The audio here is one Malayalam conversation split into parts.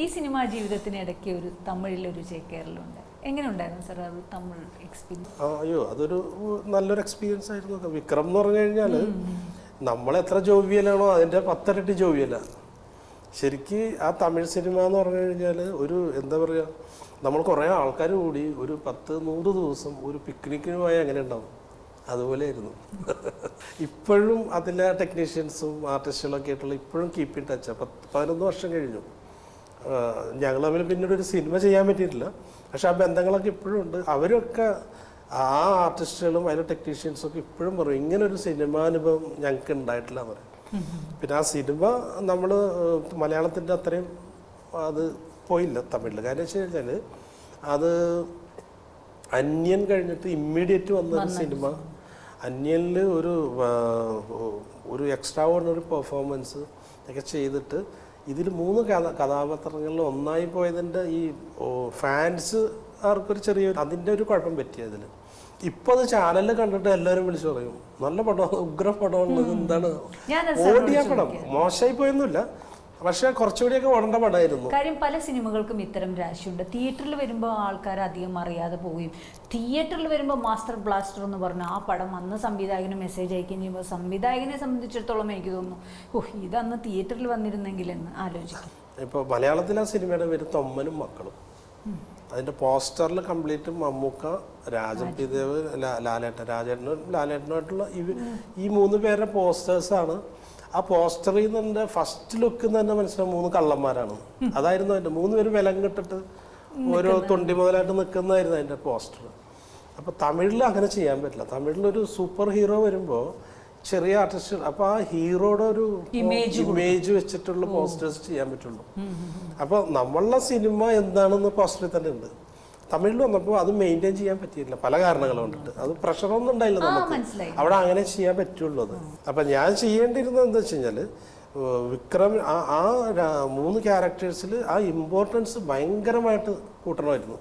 ഈ സിനിമാ ജീവിതത്തിനിടയ്ക്ക് ഒരു തമിഴിലൊരു ചേക്കേറലുണ്ട്. എങ്ങനെ ഉണ്ടായിരുന്നു സാർ അത് തമിഴ് എക്സ്പീരിയൻസ്? അയ്യോ, അതൊരു നല്ലൊരു എക്സ്പീരിയൻസ് ആയിരുന്നു. വിക്രം എന്ന് പറഞ്ഞു കഴിഞ്ഞാൽ നമ്മളെത്ര ജോവിയലാണോ അതിൻ്റെ 10 ഇരട്ടി ജോവിയല. ശരിക്ക് ആ തമിഴ് സിനിമ എന്ന് പറഞ്ഞു കഴിഞ്ഞാൽ ഒരു എന്താ പറയുക, നമ്മൾ കുറേ ആൾക്കാർ കൂടി ഒരു 10-100 ദിവസം ഒരു പിക്നിക്കിന് പോയാൽ എങ്ങനെ ഉണ്ടാവും, അതുപോലെയായിരുന്നു. ഇപ്പോഴും അതിലെ ടെക്നീഷ്യൻസും ആർട്ടിസ്റ്റുകളൊക്കെ ആയിട്ടുള്ള ഇപ്പോഴും കീപ്പ് ഇൻ ടച്ച്. 11 വർഷം കഴിഞ്ഞു ഞങ്ങൾ തമ്മിൽ. പിന്നീട് ഒരു സിനിമ ചെയ്യാൻ പറ്റിയിട്ടില്ല, പക്ഷെ ആ ബന്ധങ്ങളൊക്കെ ഇപ്പോഴും ഉണ്ട്. അവരൊക്കെ ആ ആർട്ടിസ്റ്റുകളും അതിലെ ടെക്നീഷ്യൻസും ഒക്കെ ഇപ്പോഴും പറയും ഇങ്ങനൊരു സിനിമാനുഭവം ഞങ്ങൾക്ക് ഉണ്ടായിട്ടില്ല എന്ന് പറയും. പിന്നെ ആ സിനിമ നമ്മൾ മലയാളത്തിൻ്റെ അത്രയും അത് പോയില്ല തമിഴിൽ. കാര്യം വെച്ച് കഴിഞ്ഞാൽ അത് അന്യൻ കഴിഞ്ഞിട്ട് ഇമ്മീഡിയറ്റ് വന്നൊരു സിനിമ. അന്യനിൽ ഒരു എക്സ്ട്രാ ഓർഡിനറി പെർഫോമൻസ് ഒക്കെ ചെയ്തിട്ട് ഇതിൽ 3 കഥാപാത്രങ്ങളിൽ ഒന്നായി പോയതിൻ്റെ ഈ ഫാൻസ് ആർക്കൊരു ചെറിയൊരു അതിൻ്റെ ഒരു കുഴപ്പം പറ്റിയതിൽ. ഇപ്പോൾ അത് ചാനലിൽ കണ്ടിട്ട് എല്ലാവരും വിളിച്ചു പറയും നല്ല പടമാണ്, ഉഗ്ര പടമാണ്, എന്താണ് ഓടിയ പടം, മോശമായി പോയൊന്നുമില്ല, പക്ഷെ കുറച്ചുകൂടിയൊക്കെ ഓടേണ്ട പടമായിരുന്നു. കാര്യം പല സിനിമകൾക്കും ഇത്തരം രാശിയുണ്ട്. തിയേറ്ററിൽ വരുമ്പോൾ ആൾക്കാർ അധികം അറിയാതെ പോവുകയും തിയേറ്ററിൽ വരുമ്പോൾ മാസ്റ്റർ ബ്ലാസ്റ്റർ എന്ന് പറഞ്ഞാൽ ആ പടം അന്ന് സംവിധായകന് മെസ്സേജ് അയക്കുകയും ചെയ്യുമ്പോൾ സംവിധായകനെ സംബന്ധിച്ചിടത്തോളം എനിക്ക് തോന്നുന്നു ഇതന്ന് തിയേറ്ററിൽ വന്നിരുന്നെങ്കിൽ എന്ന് ആലോചിക്കും. ഇപ്പോൾ മലയാളത്തിലെ സിനിമയുടെ പേര് തൊമ്മനും മക്കളും. അതിൻ്റെ പോസ്റ്ററിൽ കംപ്ലീറ്റ് മമ്മൂക്ക, രാജൻ പി ദേവ്, ലാലേട്ടനുമായിട്ടുള്ള ഈ 3 പേരുടെ പോസ്റ്റേഴ്സാണ്. ആ പോസ്റ്ററിൽ നിന്ന് ഫസ്റ്റ് ലുക്ക് തന്നെ മനസ്സിലാവും 3 കള്ളന്മാരാണ്. അതായിരുന്നു അതിൻ്റെ 3 പേര് വിലം കെട്ടിട്ട് ഓരോ തൊണ്ടി മുതലായിട്ട് നിൽക്കുന്നതായിരുന്നു അതിൻ്റെ പോസ്റ്റർ. അപ്പോൾ തമിഴിൽ അങ്ങനെ ചെയ്യാൻ പറ്റില്ല. തമിഴിലൊരു സൂപ്പർ ഹീറോ വരുമ്പോൾ ചെറിയ ആർട്ടിസ്റ്റ്, അപ്പോൾ ആ ഹീറോയുടെ ഒരു ഇമേജ് വെച്ചിട്ടുള്ള പോസ്റ്റേഴ്സ് ചെയ്യാൻ പറ്റുള്ളൂ. അപ്പോൾ നമ്മളുടെ സിനിമ എന്താണെന്ന് പോസ്റ്ററിൽ തന്നെ ഉണ്ട്. തമിഴിൽ വന്നപ്പോൾ അത് മെയിൻറ്റെയിൻ ചെയ്യാൻ പറ്റിയില്ല, പല കാരണങ്ങൾ കൊണ്ടിട്ട്. അത് പ്രഷറൊന്നും ഉണ്ടായില്ല നമുക്ക്, അവിടെ അങ്ങനെ ചെയ്യാൻ പറ്റുള്ളൂ അത്. അപ്പം ഞാൻ ചെയ്യേണ്ടിയിരുന്നത് എന്താ വെച്ച് കഴിഞ്ഞാൽ വിക്രം ആ 3 ക്യാരക്ടേഴ്സിൽ ആ ഇമ്പോർട്ടൻസ് ഭയങ്കരമായിട്ട് കൂട്ടണമായിരുന്നു.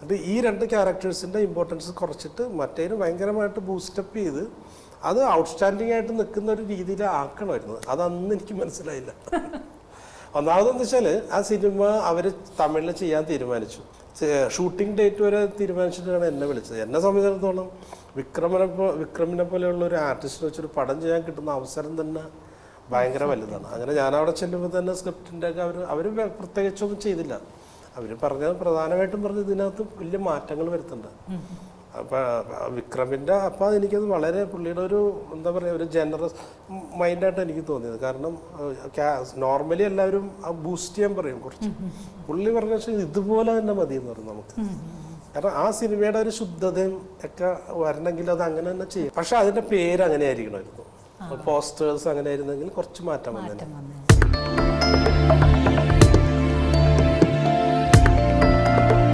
അത് ഈ 2 ക്യാരക്ടേഴ്സിൻ്റെ ഇമ്പോർട്ടൻസ് കുറച്ചിട്ട് മറ്റേതിന് ഭയങ്കരമായിട്ട് ബൂസ്റ്റപ്പ് ചെയ്ത് അത് ഔട്ട്സ്റ്റാൻഡിങ് ആയിട്ട് നിൽക്കുന്ന ഒരു രീതിയിൽ ആക്കണമായിരുന്നു. അതന്ന് എനിക്ക് മനസ്സിലായില്ല. ഒന്നാമതെന്ന് വെച്ചാൽ ആ സിനിമ അവർ തമിഴിൽ ചെയ്യാൻ തീരുമാനിച്ചു. ഷൂട്ടിംഗ് ഡേറ്റ് വരെ തീരുമാനിച്ചിട്ടാണ് എന്നെ വിളിച്ചത്. എന്നെ സംബന്ധിച്ചിടത്തോളം വിക്രമിനെ പോലെയുള്ള ഒരു ആർട്ടിസ്റ്റിനെ വെച്ചൊരു പടം ചെയ്യാൻ കിട്ടുന്ന അവസരം തന്നെ ഭയങ്കര വലുതാണ്. അങ്ങനെ ഞാനവിടെ ചെല്ലുമ്പോൾ തന്നെ സ്ക്രിപ്റ്റിൻ്റെ ഒക്കെ അവർ പ്രത്യേകിച്ചൊന്നും ചെയ്തില്ല. അവർ പറഞ്ഞത് പ്രധാനമായിട്ടും പറഞ്ഞത് ഇതിനകത്ത് വലിയ മാറ്റങ്ങൾ വരുത്തുന്നുണ്ട്. അപ്പം വിക്രമിൻ്റെ അപ്പം എനിക്കത് വളരെ പുള്ളിയുടെ ഒരു എന്താ പറയുക ഒരു ജനറസ് മൈൻഡായിട്ട് എനിക്ക് തോന്നിയത്. കാരണം നോർമലി എല്ലാവരും ബൂസ്റ്റ് ചെയ്യാൻ പറയും കുറച്ച്, പുള്ളി പറഞ്ഞ വെച്ചാൽ ഇതുപോലെ തന്നെ മതി എന്ന് പറയും നമുക്ക്. കാരണം ആ സിനിമയുടെ ഒരു ശുദ്ധതയും ഒക്കെ വരണമെങ്കിൽ അത് അങ്ങനെ തന്നെ ചെയ്യും. പക്ഷെ അതിൻ്റെ പേര് അങ്ങനെ ആയിരിക്കണമായിരുന്നു, പോസ്റ്റേഴ്സ് അങ്ങനെ ആയിരുന്നെങ്കിൽ കുറച്ച് മാറ്റം വന്നേനെ.